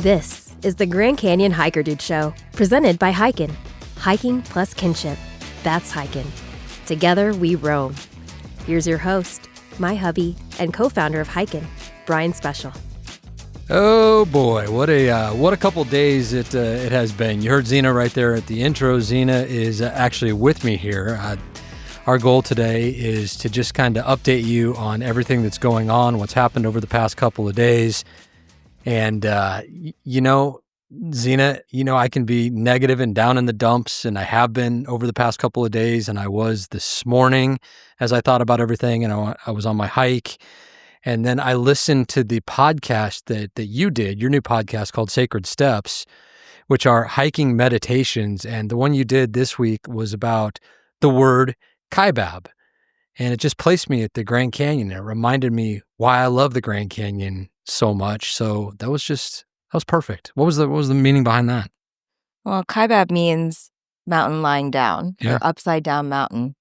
This is the Grand Canyon Hiker Dude Show, presented by Hikin'. Hiking plus kinship. That's Hikin'. Together we roam. Here's your host, my hubby, and co-founder of Hikin', Brian Special. Oh boy, what a couple days it has been. You heard Zeena right there at the intro. Zeena is actually with me here. Our goal today is to just kind of update you on everything that's going on, what's happened over the past couple of days. And, Zeena, I can be negative and down in the dumps, and I have been over the past couple of days, and I was this morning as I thought about everything, and I was on my hike, and then I listened to the podcast that you did, your new podcast called Sacred Steps, which are hiking meditations, and the one you did this week was about the word kaibab, and it just placed me at the Grand Canyon. It reminded me why I love the Grand Canyon so much. So that was perfect. What was the meaning behind that? Well, kaibab means mountain lying down, or upside down mountain.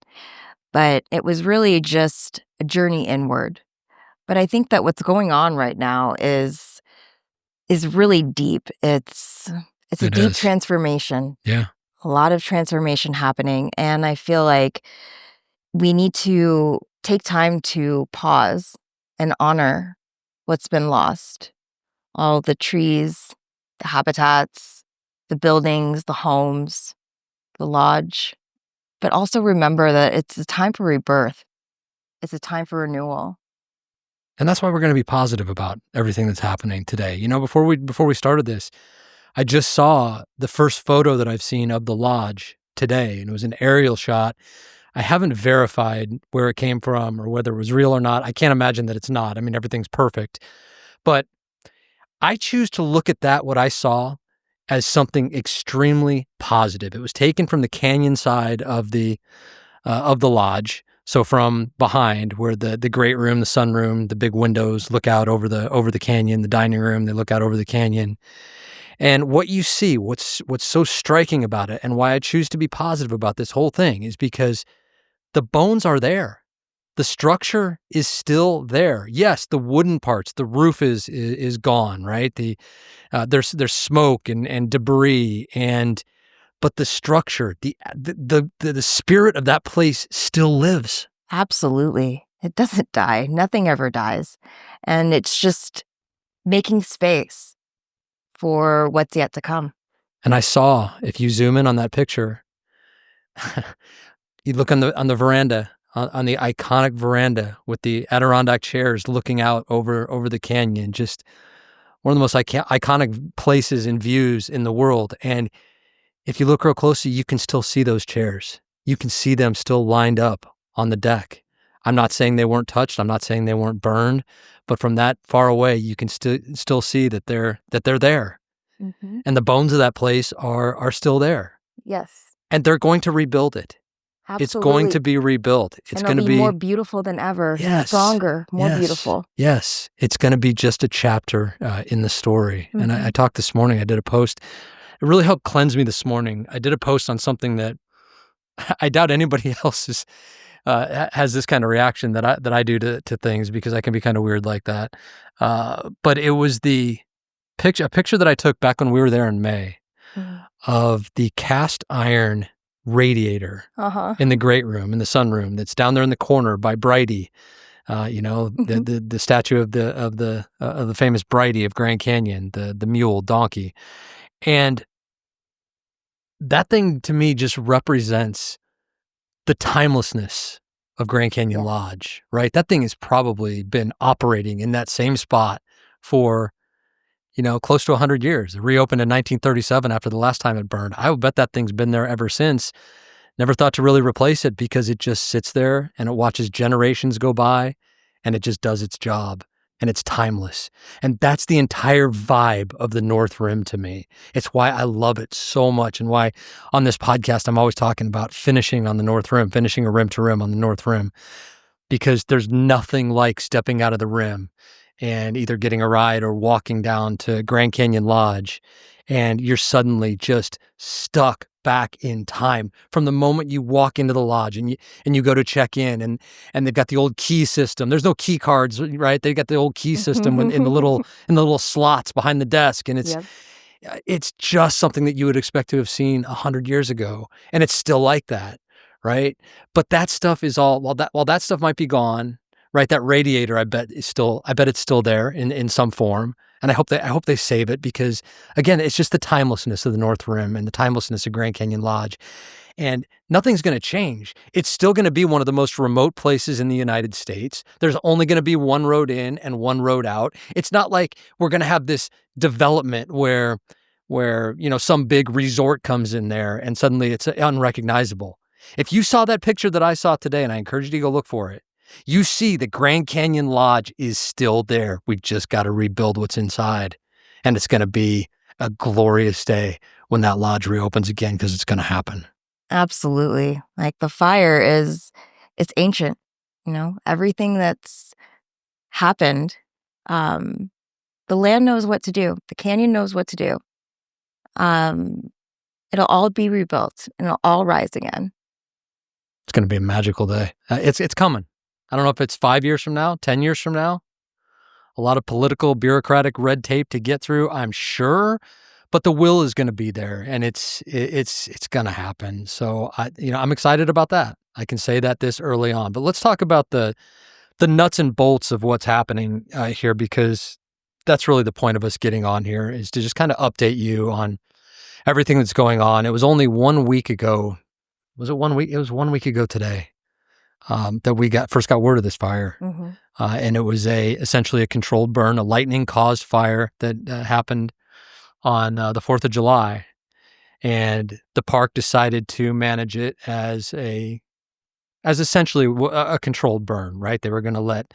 But it was really just a journey inward. But I think that what's going on right now is really deep. It's a deep transformation. Yeah. A lot of transformation happening. And I feel like we need to take time to pause and honor what's been lost. All the trees, the habitats, the buildings, the homes, the lodge. But also remember that it's a time for rebirth. It's a time for renewal. And that's why we're going to be positive about everything that's happening today. Before we started this, I just saw the first photo that I've seen of the lodge today, and it was an aerial shot. I haven't verified where it came from or whether it was real or not. I can't imagine that it's not. I mean, everything's perfect. But I choose to look at what I saw, as something extremely positive. It was taken from the canyon side of the lodge. So from behind, where the great room, the sunroom, the big windows look out over the canyon, the dining room, they look out over the canyon. And what you see, what's so striking about it, and why I choose to be positive about this whole thing, is because the bones are there. The structure is still there. Yes, the wooden parts, the roof is gone, right? There's smoke and debris, but the structure, the spirit of that place still lives. Absolutely. It doesn't die. Nothing ever dies. And it's just making space for what's yet to come. And I saw, if you zoom in on that picture, you look on the veranda, on the iconic veranda with the Adirondack chairs looking out over the canyon, just one of the most iconic places and views in the world. And if you look real closely, you can still see those chairs. You can see them still lined up on the deck. I'm not saying they weren't touched. I'm not saying they weren't burned, but from that far away, you can still see that they're there. Mm-hmm. And the bones of that place are still there. Yes. And they're going to rebuild it. Absolutely. It's going to be rebuilt. It's going to be more beautiful than ever. Yes, stronger, more beautiful. Yes. It's going to be just a chapter in the story. Mm-hmm. And I talked this morning. I did a post. It really helped cleanse me this morning. I did a post on something that I doubt anybody else has this kind of reaction that I do to things, because I can be kind of weird like that. But it was a picture that I took back when we were there in May of the cast iron radiator in the great room, in the sunroom, that's down there in the corner by Brighty. The statue of the famous Brighty of Grand Canyon, the mule donkey. And that thing to me just represents the timelessness of Grand Canyon Lodge, right? That thing has probably been operating in that same spot for, close to 100 years. It reopened in 1937 after the last time it burned. I would bet that thing's been there ever since. Never thought to really replace it, because it just sits there and it watches generations go by, and it just does its job, and it's timeless. And that's the entire vibe of the North Rim to me. It's why I love it so much, and why on this podcast I'm always talking about finishing on the North Rim, finishing a rim to rim on the North Rim, because there's nothing like stepping out of the rim and either getting a ride or walking down to Grand Canyon Lodge, and you're suddenly just stuck back in time from the moment you walk into the lodge and you go to check in, and they've got the old key system. There's no key cards, right? They got the old key system in the little slots behind the desk, and Yep. it's just something that you would expect to have seen 100 years ago, and it's still like that, right? But that stuff is all while that stuff might be gone, right? That radiator, I bet it's still there in some form, and I hope they save it, because again, it's just the timelessness of the North Rim and the timelessness of Grand Canyon Lodge, and nothing's going to change. It's still going to be one of the most remote places in the United States. There's only going to be one road in and one road out. It's not like we're going to have this development where some big resort comes in there and suddenly it's unrecognizable. If you saw that picture that I saw today, and I encourage you to go look for it, you see the Grand Canyon Lodge is still there. We just got to rebuild what's inside, and it's going to be a glorious day when that lodge reopens again, because it's going to happen. Absolutely. Like the fire it's ancient, everything that's happened. The land knows what to do. The canyon knows what to do. It'll all be rebuilt and it'll all rise again. It's going to be a magical day. It's coming. I don't know if it's 5 years from now, 10 years from now. A lot of political, bureaucratic red tape to get through, I'm sure, but the will is going to be there, and it's going to happen. So I'm excited about that. I can say that this early on. But let's talk about the nuts and bolts of what's happening here, because that's really the point of us getting on here, is to just kind of update you on everything that's going on. It was only 1 week ago. Was it 1 week? It was 1 week ago today that we first got word of this fire. Mm-hmm. And it was essentially a controlled burn, a lightning-caused fire that happened on the 4th of July. And the park decided to manage it as essentially a controlled burn, right? They were going to let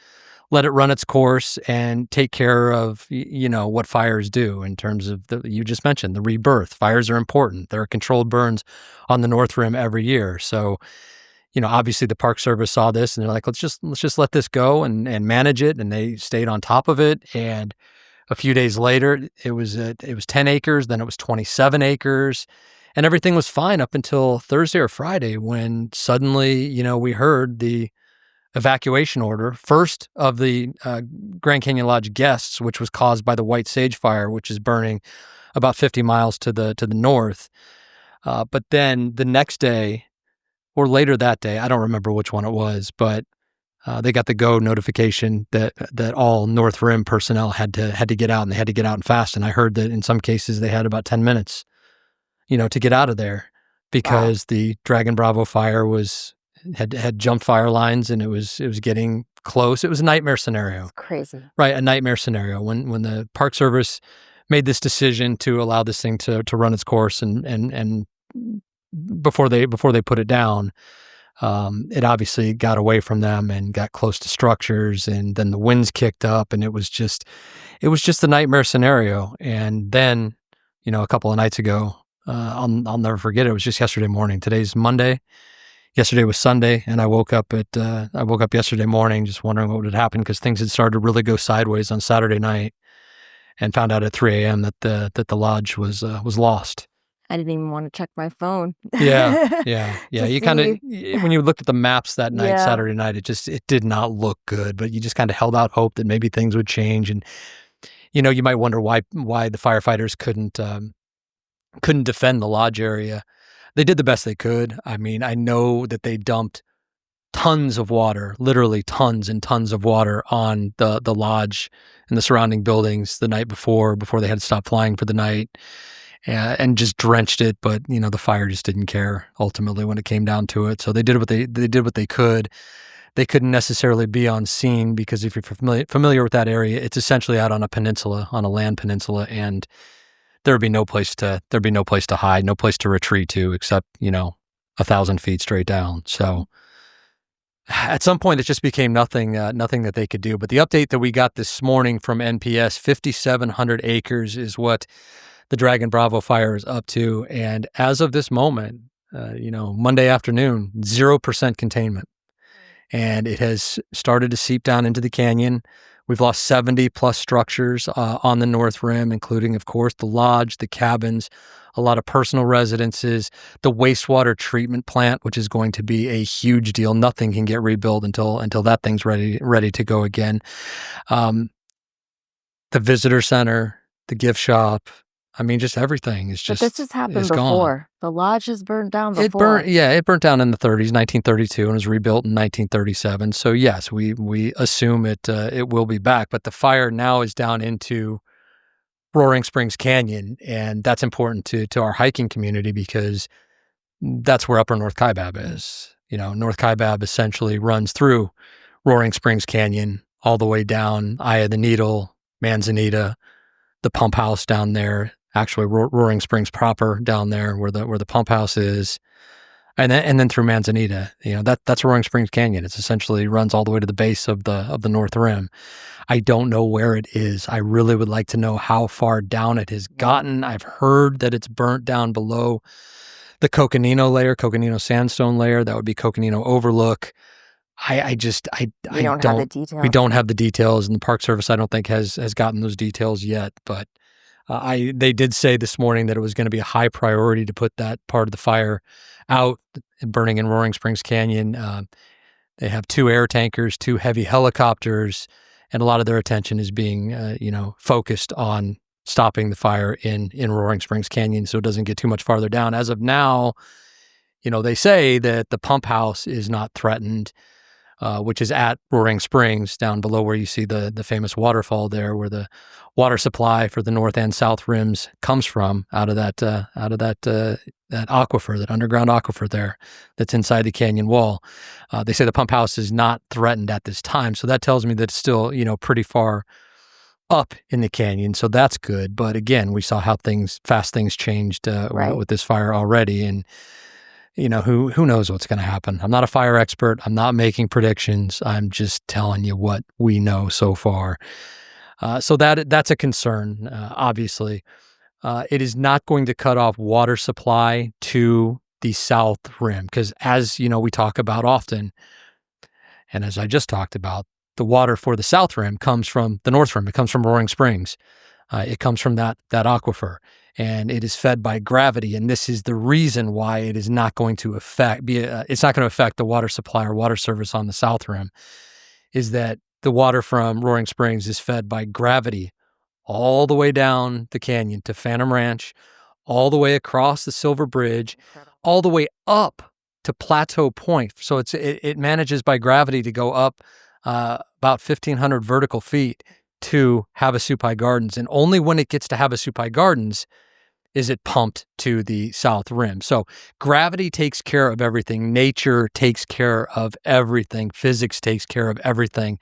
it run its course and take care of, what fires do in terms of you just mentioned, the rebirth. Fires are important. There are controlled burns on the North Rim every year. So, obviously the Park Service saw this and they're like, let's just let this go and manage it. And they stayed on top of it. And a few days later, it was 10 acres, then it was 27 acres, and everything was fine up until Thursday or Friday, when suddenly, we heard the evacuation order, first of the Grand Canyon Lodge guests, which was caused by the White Sage Fire, which is burning about 50 miles to the north. But then the next day, or later that day, I don't remember which one it was, but they got the go notification that all North Rim personnel had to get out, and they had to get out and fast. And I heard that in some cases they had about 10 minutes, to get out of there, because the Dragon Bravo fire had jumped fire lines, and it was getting close. It was a nightmare scenario. It's crazy. Right, a nightmare scenario when the Park Service made this decision to allow this thing to run its course, and before they put it down. It obviously got away from them and got close to structures, and then the winds kicked up, and it was just a nightmare scenario. And then, a couple of nights ago, I'll never forget it. It was just yesterday morning. Today's Monday. Yesterday was Sunday, and I woke up yesterday morning just wondering what would happen, because things had started to really go sideways on Saturday night, and found out at 3 a.m. that the lodge was lost. I didn't even want to check my phone. Yeah. You kind of, when you looked at the maps that night, Yeah. Saturday night, it did not look good, but you just kind of held out hope that maybe things would change. And, you might wonder why the firefighters couldn't defend the lodge area. They did the best they could. I mean, I know that they dumped tons of water, literally tons and tons of water on the lodge and the surrounding buildings the night before they had to stop flying for the night. And just drenched it, but the fire just didn't care ultimately when it came down to it. So they did what they could. They couldn't necessarily be on scene, because if you're familiar with that area, it's essentially out on a peninsula, on a land peninsula, and there'd be no place to hide, no place to retreat to, except 1,000 feet straight down. So at some point, it just became nothing that they could do. But the update that we got this morning from NPS, 5,700 acres is what the Dragon Bravo fire is up to. And as of this moment, Monday afternoon, 0% containment. And it has started to seep down into the canyon. We've lost 70 plus structures on the North Rim, including, of course, the lodge, the cabins, a lot of personal residences, the wastewater treatment plant, which is going to be a huge deal. Nothing can get rebuilt until that thing's ready to go again. The visitor center, the gift shop. I mean, just everything is just. But this has happened gone. before. The lodge has burned down before. It burnt down in the 30s, 1932, and was rebuilt in 1937. So yes, we assume it will be back. But the fire now is down into Roaring Springs Canyon, and that's important to our hiking community because that's where Upper North Kaibab is. North Kaibab essentially runs through Roaring Springs Canyon all the way down Eye of the Needle, Manzanita, the pump house down there. Actually, Roaring Springs proper down there, where the pump house is, and then through Manzanita. That's Roaring Springs Canyon. It essentially runs all the way to the base of the North Rim. I don't know where it is. I really would like to know how far down it has gotten. I've heard that it's burnt down below the Coconino sandstone layer. That would be Coconino Overlook. We don't have the details. We don't have the details, and the Park Service, I don't think, has gotten those details yet. But they did say this morning that it was going to be a high priority to put that part of the fire out, burning in Roaring Springs Canyon. They have 2 air tankers, 2 heavy helicopters, and a lot of their attention is being, focused on stopping the fire in Roaring Springs Canyon so it doesn't get too much farther down. As of now, they say that the pump house is not threatened, which is at Roaring Springs, down below where you see the famous waterfall there, where the water supply for the north and south rims comes from, out of that aquifer, that underground aquifer there that's inside the canyon wall. They say the pump house is not threatened at this time, so that tells me that it's still pretty far up in the canyon, so that's good. But again, we saw how fast things changed with this fire already, and who knows what's going to happen. I'm not a fire expert. I'm not making predictions. I'm just telling you what we know so far. So that's a concern, obviously. It is not going to cut off water supply to the south rim because, as we talk about often, and as I just talked about, the water for the south rim comes from the north rim. It comes from Roaring Springs. It comes from that aquifer, and it is fed by gravity. And this is the reason why it is not going to affect the water supply or water service on the south rim, is that the water from Roaring Springs is fed by gravity all the way down the canyon to Phantom Ranch, all the way across the Silver Bridge, all the way up to Plateau Point. So it manages by gravity to go up about 1,500 vertical feet to Havasupai Gardens. And only when it gets to Havasupai Gardens is it pumped to the south rim. So gravity takes care of everything. Nature takes care of everything. Physics takes care of everything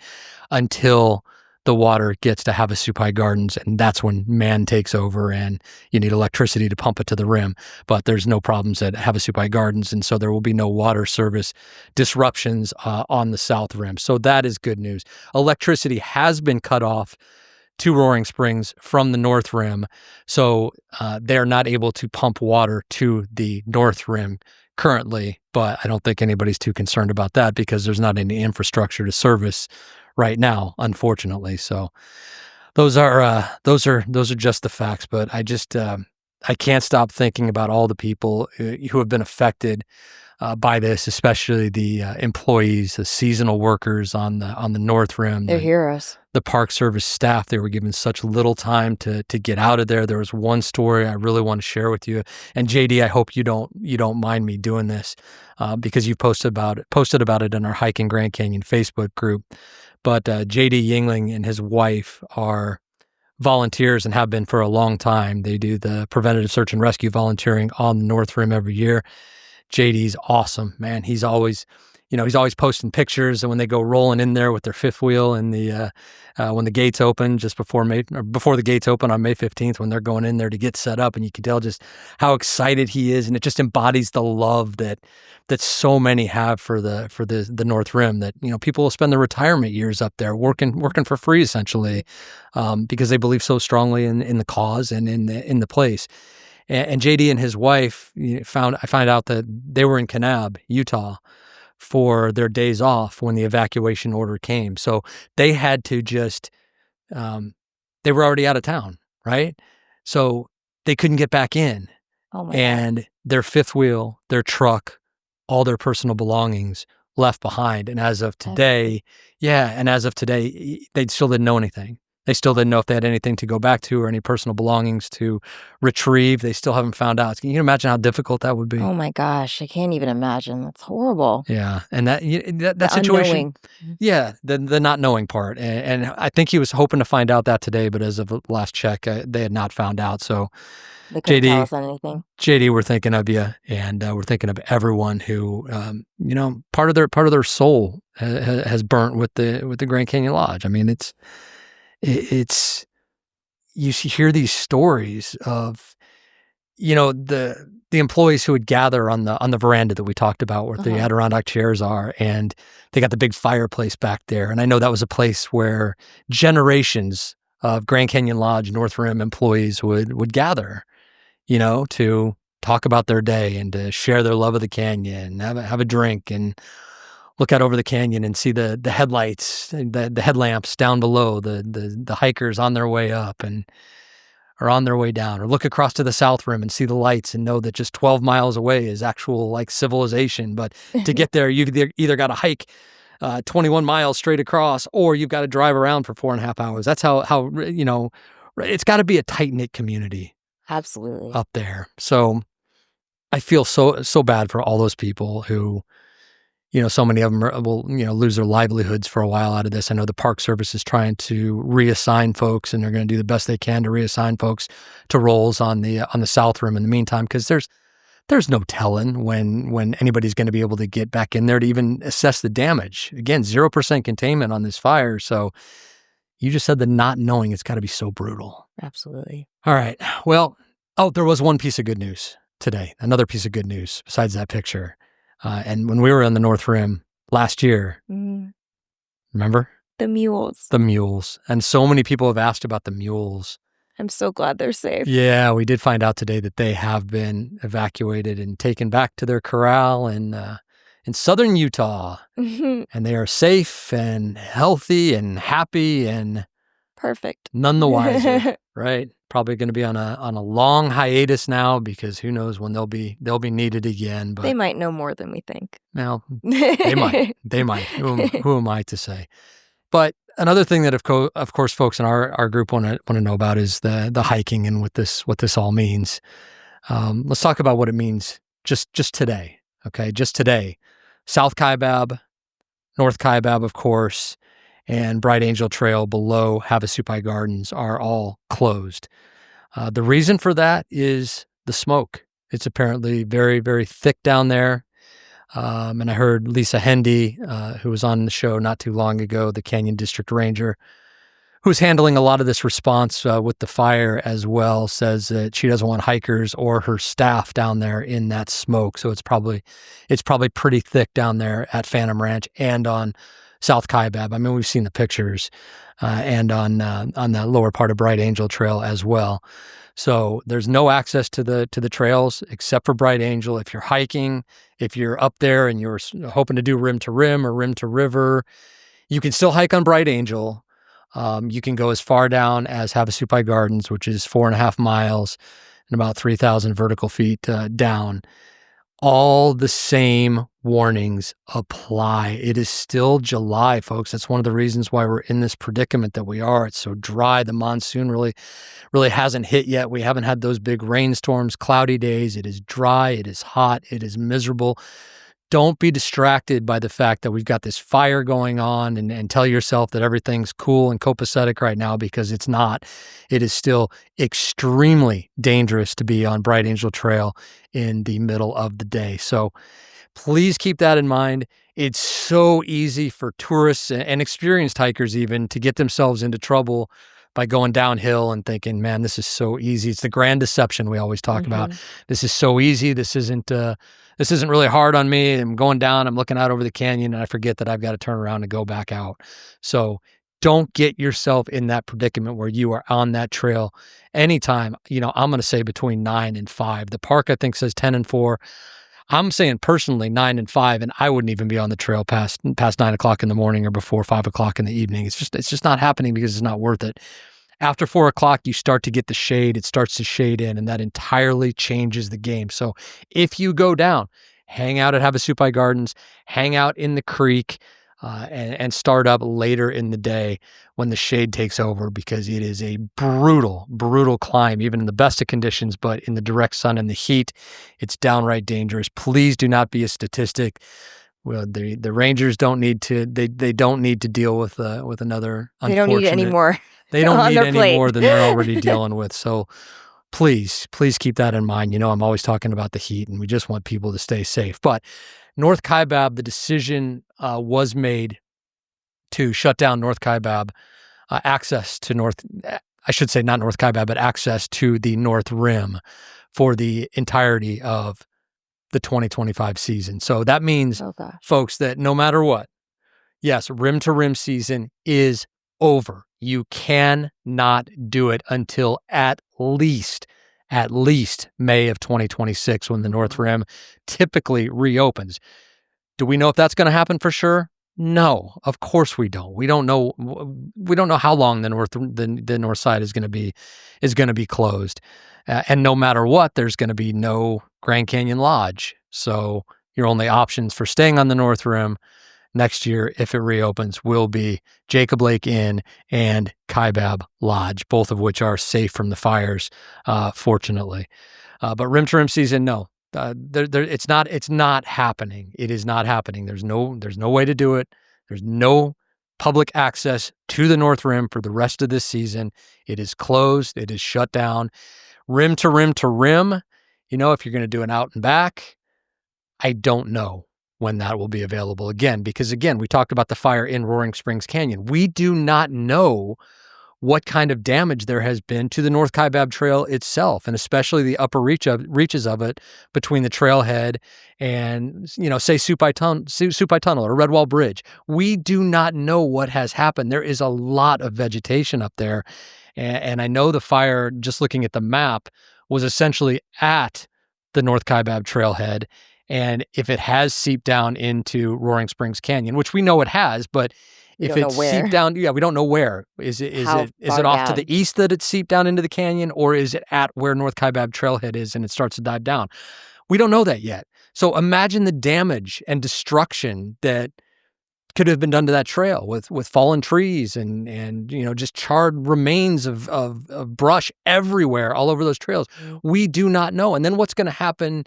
until the water gets to Havasupai Gardens, and that's when man takes over and you need electricity to pump it to the rim. But there's no problems at Havasupai Gardens, and so there will be no water service disruptions on the south rim. So that is good news. Electricity has been cut off to Roaring Springs from the north rim, so they're not able to pump water to the north rim currently, but I don't think anybody's too concerned about that because there's not any infrastructure to service right now, unfortunately. So those are just the facts. But I can't stop thinking about all the people who have been affected by this, especially the employees, the seasonal workers on the North Rim. They're heroes. The Park Service staff, they were given such little time to get out of there. There was one story I really want to share with you. And JD, I hope you don't mind me doing this because you posted about it in our Hiking Grand Canyon Facebook group. But JD Yingling and his wife are volunteers and have been for a long time. They do the preventative search and rescue volunteering on the North Rim every year. JD's awesome, man. He's always posting pictures, and when they go rolling in there with their fifth wheel and when the gates open before the gates open on May 15th, when they're going in there to get set up, and you can tell just how excited he is, and it just embodies the love that so many have for the North Rim. That people will spend their retirement years up there working for free essentially, because they believe so strongly in the cause and in the place. And JD and his wife I find out that they were in Kanab, Utah, for their days off when the evacuation order came. So they had to just, they were already out of town, right? So they couldn't get back in. Oh my God. And their fifth wheel, their truck, all their personal belongings left behind. And as of today, they still didn't know anything. They still didn't know if they had anything to go back to or any personal belongings to retrieve. They still haven't found out. Can you imagine how difficult that would be? Oh my gosh, I can't even imagine. That's horrible. Yeah, and that The situation, unknowing. yeah, the not knowing part, and I think he was hoping to find out that today, but as of the last check, they had not found out. So, They couldn't tell us anything. JD, we're thinking of you, and we're thinking of everyone who, part of their soul has burnt with the Grand Canyon Lodge. I mean, it's you hear these stories of, the employees who would gather on the veranda that we talked about where the Adirondack chairs are, and they got the big fireplace back there. And I know that was a place where generations of Grand Canyon Lodge North Rim employees would gather, to talk about their day and to share their love of the canyon, have a drink and look out over the canyon and see the headlights, the headlamps down below, the hikers on their way up and or on their way down, or look across to the South Rim and see the lights and know that just 12 miles away is actual like civilization. But to get there, you've either got to hike 21 miles straight across, or you've got to drive around for 4.5 hours. That's how it's got to be a tight-knit community. Absolutely. Up there. So I feel so bad for all those people who, so many of them will, lose their livelihoods for a while out of this. I know the Park Service is trying to reassign folks, and they're going to do the best they can to reassign folks to roles on the South Rim in the meantime, because there's no telling when anybody's going to be able to get back in there to even assess the damage. Again, 0% containment on this fire. So you just said the not knowing, it's got to be so brutal. Absolutely. All right. Well, there was one piece of good news today. Another piece of good news besides that picture. And when we were on the North Rim last year, remember? The mules. The mules. And so many people have asked about the mules. I'm so glad they're safe. Yeah, we did find out today that they have been evacuated and taken back to their corral in southern Utah. And they are safe and healthy and happy and perfect. None the wiser, right? Probably going to be on a long hiatus now, because who knows when they'll be needed again. But they might know more than we think. Well, they might. Who am I to say? But another thing that of course folks in our group want to know about is the hiking and what this all means. Let's talk about what it means just today. Okay, just today, South Kaibab, North Kaibab, of course, and Bright Angel Trail below Havasupai Gardens are all closed. The reason for that is the smoke. It's apparently very, very thick down there. And I heard Lisa Hendy, who was on the show not too long ago, the Canyon District Ranger, who's handling a lot of this response with the fire as well, says that she doesn't want hikers or her staff down there in that smoke. So it's probably pretty thick down there at Phantom Ranch and on South Kaibab. I mean, we've seen the pictures, and on the lower part of Bright Angel Trail as well. So there's no access to the trails except for Bright Angel. If you're hiking, if you're up there and you're hoping to do rim to rim or rim to river, you can still hike on Bright Angel. You can go as far down as Havasupai Gardens, which is 4.5 miles and about 3,000 vertical feet down. All the same warnings apply. It is still July, folks. That's one of the reasons why we're in this predicament that we are. It's so dry. The monsoon really hasn't hit yet. We haven't had those big rainstorms, cloudy days. It is dry. It is hot. It is miserable. Don't be distracted by the fact that we've got this fire going on and tell yourself that everything's cool and copacetic right now, because it's not. It is still extremely dangerous to be on Bright Angel Trail in the middle of the day. So please keep that in mind. It's so easy for tourists and experienced hikers even to get themselves into trouble by going downhill and thinking, man, this is so easy. It's the grand deception we always talk about. This is so easy. This isn't really hard on me. I'm going down, I'm looking out over the canyon, and I forget that I've got to turn around and go back out. So don't get yourself in that predicament where you are on that trail anytime. I'm going to say between 9 and 5. The park, I think, says 10 and 4. I'm saying personally 9 and 5, and I wouldn't even be on the trail past 9 o'clock in the morning or before 5 o'clock in the evening. It's just not happening because it's not worth it. After 4 o'clock, you start to get the shade. It starts to shade in, and that entirely changes the game. So if you go down, hang out at Havasupai Gardens, hang out in the creek, and start up later in the day when the shade takes over, because it is a brutal, brutal climb, even in the best of conditions. But in the direct sun and the heat, it's downright dangerous. Please do not be a statistic. Well, the Rangers don't need to. They don't need to deal with another. They don't need any more. They don't on need their any plate. more than they're already dealing with. So please keep that in mind. I'm always talking about the heat, and we just want people to stay safe. But North Kaibab, the decision was made to shut down North Kaibab, access to I should say not North Kaibab, but access to the North Rim for the entirety of the 2025 season. So that means, folks, that no matter what, yes, rim to rim season is over. You cannot do it until at least May of 2026, when the North Rim typically reopens. Do we know if that's going to happen for sure? No, of course we don't. We don't know. We don't know how long the north side is going to be closed, and no matter what, there's going to be no Grand Canyon Lodge. So your only options for staying on the North Rim next year, if it reopens, will be Jacob Lake Inn and Kaibab Lodge, both of which are safe from the fires, fortunately. But rim to rim season, no. It's not happening. It is not happening. There's no way to do it. There's no public access to the North Rim for the rest of this season. It is closed. It is shut down. Rim to rim to rim, if you're going to do an out and back, I don't know when that will be available again, because we talked about the fire in Roaring Springs Canyon. We do not know what kind of damage there has been to the North Kaibab Trail itself, and especially the upper reaches of it between the trailhead and, say Supai Tunnel or Redwall Bridge. We do not know what has happened. There is a lot of vegetation up there, and I know the fire, just looking at the map, was essentially at the North Kaibab Trailhead. And if it has seeped down into Roaring Springs Canyon, which we know it has, but if it's seeped down, we don't know where. Is it off to the east that it seeped down into the canyon, or is it at where North Kaibab Trailhead is and it starts to dive down? We don't know that yet. So imagine the damage and destruction that could have been done to that trail with fallen trees and just charred remains of brush everywhere all over those trails. We do not know. And then what's going to happen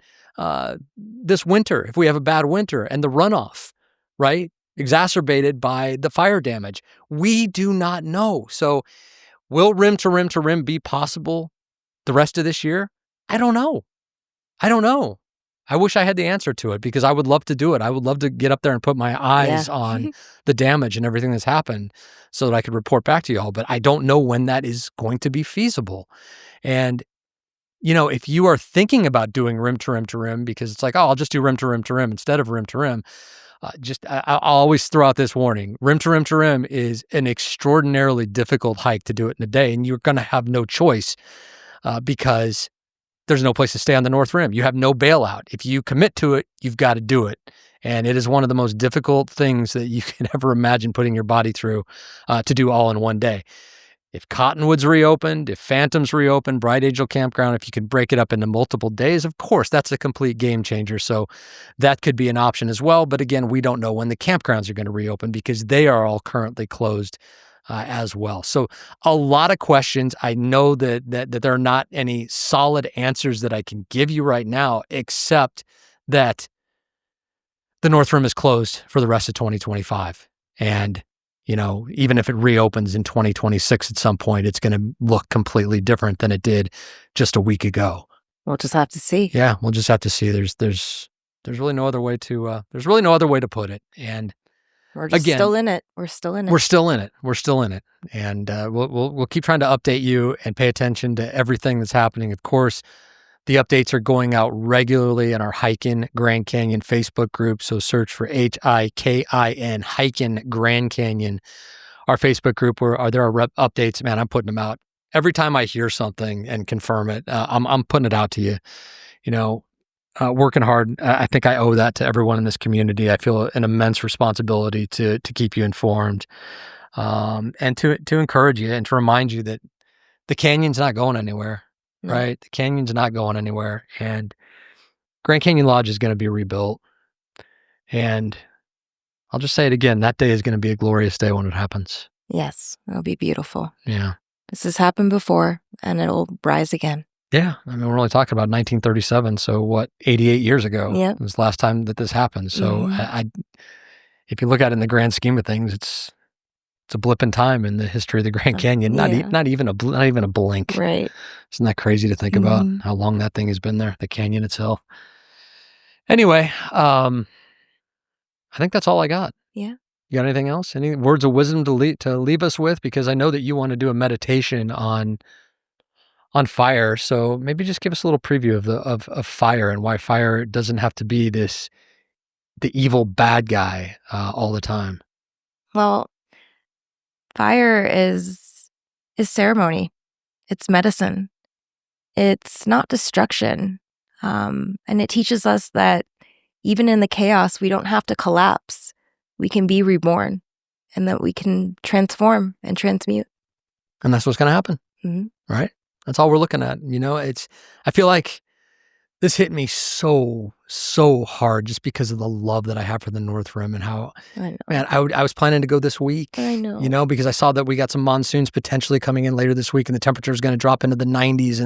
this winter if we have a bad winter and the runoff, right? Exacerbated by the fire damage. We do not know. So will rim to rim to rim be possible the rest of this year? I don't know. I wish I had the answer to it, because I would love to do it. I would love to get up there and put my eyes on the damage and everything that's happened so that I could report back to y'all. But I don't know when that is going to be feasible. And, if you are thinking about doing rim to rim to rim, because it's like, oh, I'll just do rim to rim to rim instead of rim to rim. I'll always throw out this warning. Rim to rim to rim is an extraordinarily difficult hike to do it in a day. And you're going to have no choice because there's no place to stay on the North Rim. You have no bailout. If you commit to it, you've got to do it. And it is one of the most difficult things that you can ever imagine putting your body through to do all in one day. If Cottonwood's reopened, if Phantom's reopened, Bright Angel Campground, if you can break it up into multiple days, of course, that's a complete game changer. So that could be an option as well. But again, we don't know when the campgrounds are going to reopen, because they are all currently closed as well. So a lot of questions. I know that there are not any solid answers that I can give you right now, except that the North Rim is closed for the rest of 2025. And, even if it reopens in 2026 at some point, it's going to look completely different than it did just a week ago. We'll just have to see. Yeah, we'll just have to see. There's really no other way to put it. And we're just still in it. We're still in it. And we'll keep trying to update you and pay attention to everything that's happening. Of course, the updates are going out regularly in our Hikin' Grand Canyon Facebook group. So search for HIKIN, Hikin' Grand Canyon, our Facebook group, where there are updates. Man, I'm putting them out every time I hear something and confirm it. I'm putting it out to you. working hard. I think I owe that to everyone in this community. I feel an immense responsibility to keep you informed, and to encourage you and to remind you that the canyon's not going anywhere, No. right? The canyon's not going anywhere, and Grand Canyon Lodge is going to be rebuilt. And I'll just say it again, that day is going to be a glorious day when it happens. Yes, it'll be beautiful. Yeah. This has happened before, and it'll rise again. Yeah. I mean, we're only talking about 1937. So what, 88 years ago Yep. was the last time that this happened. So if you look at it in the grand scheme of things, it's a blip in time in the history of the Grand Canyon. Not even a blink. Right. Isn't that crazy to think about how long that thing has been there, the canyon itself? Anyway, I think that's all I got. Yeah. You got anything else? Any words of wisdom to leave us with? Because I know that you want to do a meditation on fire. So maybe just give us a little preview of fire and why fire doesn't have to be the evil bad guy all the time. Well, fire is ceremony. It's medicine. It's not destruction. And it teaches us that even in the chaos, we don't have to collapse. We can be reborn, and that we can transform and transmute. And that's what's going to happen, right? That's all we're looking at. I feel like this hit me so hard just because of the love that I have for the North Rim and how, man, I was planning to go this week. I know. Because I saw that we got some monsoons potentially coming in later this week and the temperature is going to drop into the 90s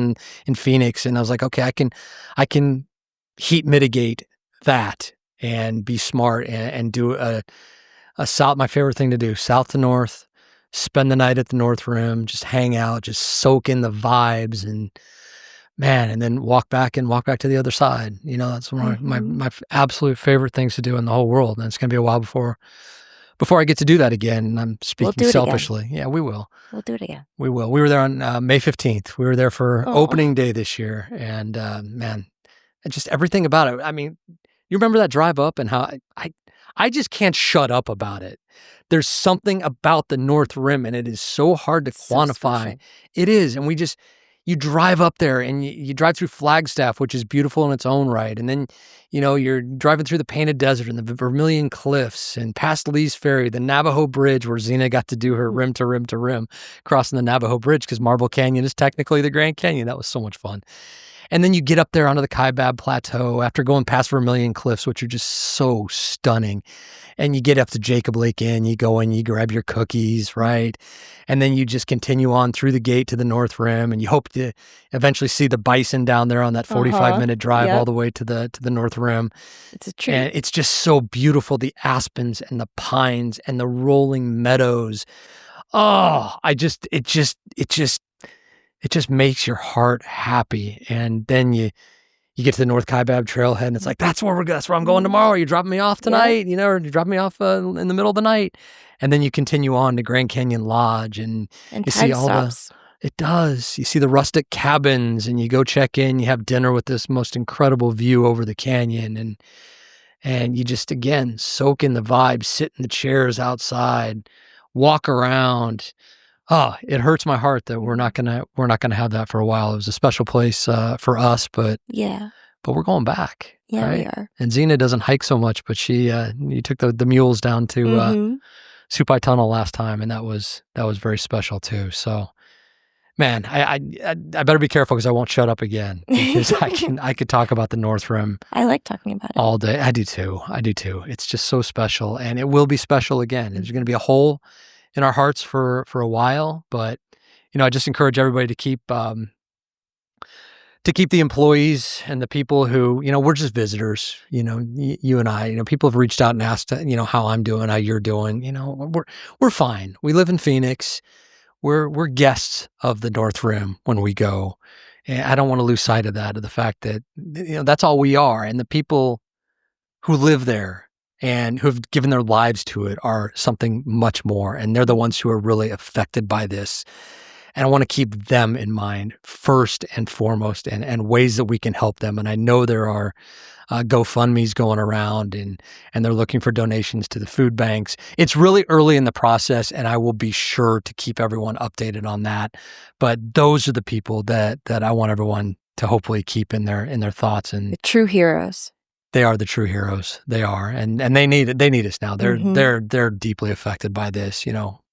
in Phoenix. And I was like, okay, I can heat mitigate that and be smart and do a south, my favorite thing to do, south to north, spend the night at the North Rim, just hang out, just soak in the vibes and then walk back to the other side. That's one of my absolute favorite things to do in the whole world. And it's going to be a while before I get to do that again. And I'm speaking selfishly. Yeah, we will. We'll do it again. We will. We were there on May 15th. We were there for opening day this year. And man, just everything about it. I mean, you remember that drive up and how I just can't shut up about it. There's something about the North Rim and it is so hard to quantify. It is. And you drive up there and you drive through Flagstaff, which is beautiful in its own right. And then, you're driving through the Painted Desert and the Vermilion Cliffs and past Lee's Ferry, the Navajo Bridge where Zeena got to do her rim to rim to rim crossing the Navajo Bridge because Marble Canyon is technically the Grand Canyon. That was so much fun. And then you get up there onto the Kaibab Plateau after going past Vermilion Cliffs, which are just so stunning. And you get up to Jacob Lake Inn, you go in, you grab your cookies, right? And then you just continue on through the gate to the North Rim, and you hope to eventually see the bison down there on that 45-minute drive all the way to the North Rim. It's a treat. And it's just so beautiful, the aspens and the pines and the rolling meadows. Oh, it just makes your heart happy. And then you get to the North Kaibab trailhead and it's like, that's where I'm going tomorrow. You're dropping me off tonight, or you drop me off in the middle of the night. And then you continue on to Grand Canyon Lodge and you see all it does. You see the rustic cabins and you go check in, you have dinner with this most incredible view over the canyon. And you just, again, soak in the vibe, sit in the chairs outside, walk around. Oh, it hurts my heart that we're not gonna have that for a while. It was a special place for us, but we're going back. Yeah, right? we are. And Zeena doesn't hike so much, but you took the mules down to Supai Tunnel last time, and that was very special too. So, man, I better be careful because I won't shut up again because I could talk about the North Rim. I like talking about it all day. I do too. It's just so special, and it will be special again. There's going to be a hole in our hearts for a while, but I just encourage everybody to keep the employees and the people who we're just visitors. You and I. People have reached out and asked how I'm doing, how you're doing. We're fine. We live in Phoenix. We're guests of the North Rim when we go, and I don't want to lose sight of that, of the fact that that's all we are, and the people who live there and who have given their lives to it are something much more. And they're the ones who are really affected by this. And I want to keep them in mind first and foremost and ways that we can help them. And I know there are GoFundMe's going around and they're looking for donations to the food banks. It's really early in the process and I will be sure to keep everyone updated on that. But those are the people that I want everyone hopefully keep in their thoughts. And The true heroes. they are the true heroes. They are, and they need us now. They're deeply affected by this.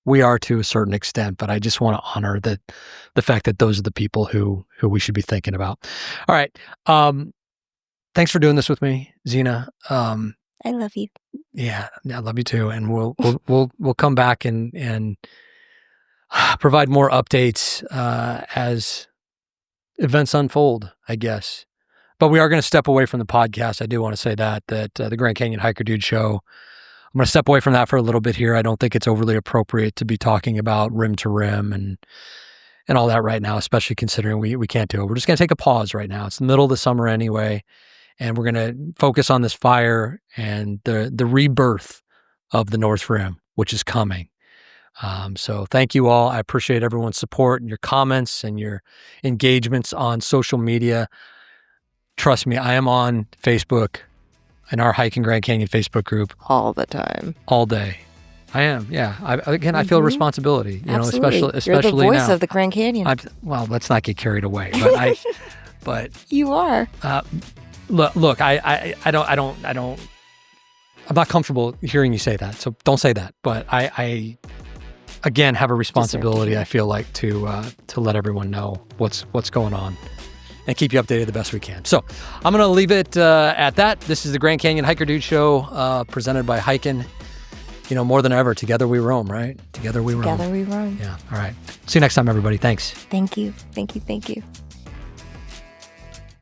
We are to a certain extent, but I just want to honor the fact that those are the people who we should be thinking about. All right. Thanks for doing this with me, Zeena. I love you. Yeah, I love you too. And we'll come back and provide more updates as events unfold, I guess. But we are going to step away from the podcast. I do want to say that the Grand Canyon Hiker Dude Show, I'm going to step away from that for a little bit here. I don't think it's overly appropriate to be talking about rim to rim and all that right now, especially considering we can't do it. We're just going to take a pause right now. It's the middle of the summer anyway, and we're going to focus on this fire and the rebirth of the North Rim, which is coming. So thank you all. I appreciate everyone's support and your comments and your engagements on social media. Trust me, I am on Facebook, in our Hiking Grand Canyon Facebook group. All the time. All day. I am, yeah. I feel responsibility, Absolutely. especially You're the voice now. of the Grand Canyon. Well, let's not get carried away, but but you are. Look, I'm not comfortable hearing you say that, so don't say that. But I again have a responsibility. I feel like to let everyone know what's going on and keep you updated the best we can. So I'm going to leave it at that. This is the Grand Canyon Hiker Dude Show, presented by Hiking. More than ever, together we roam, right? Together we roam. Together we roam. Yeah. All right. See you next time, everybody. Thanks. Thank you. Thank you. Thank you.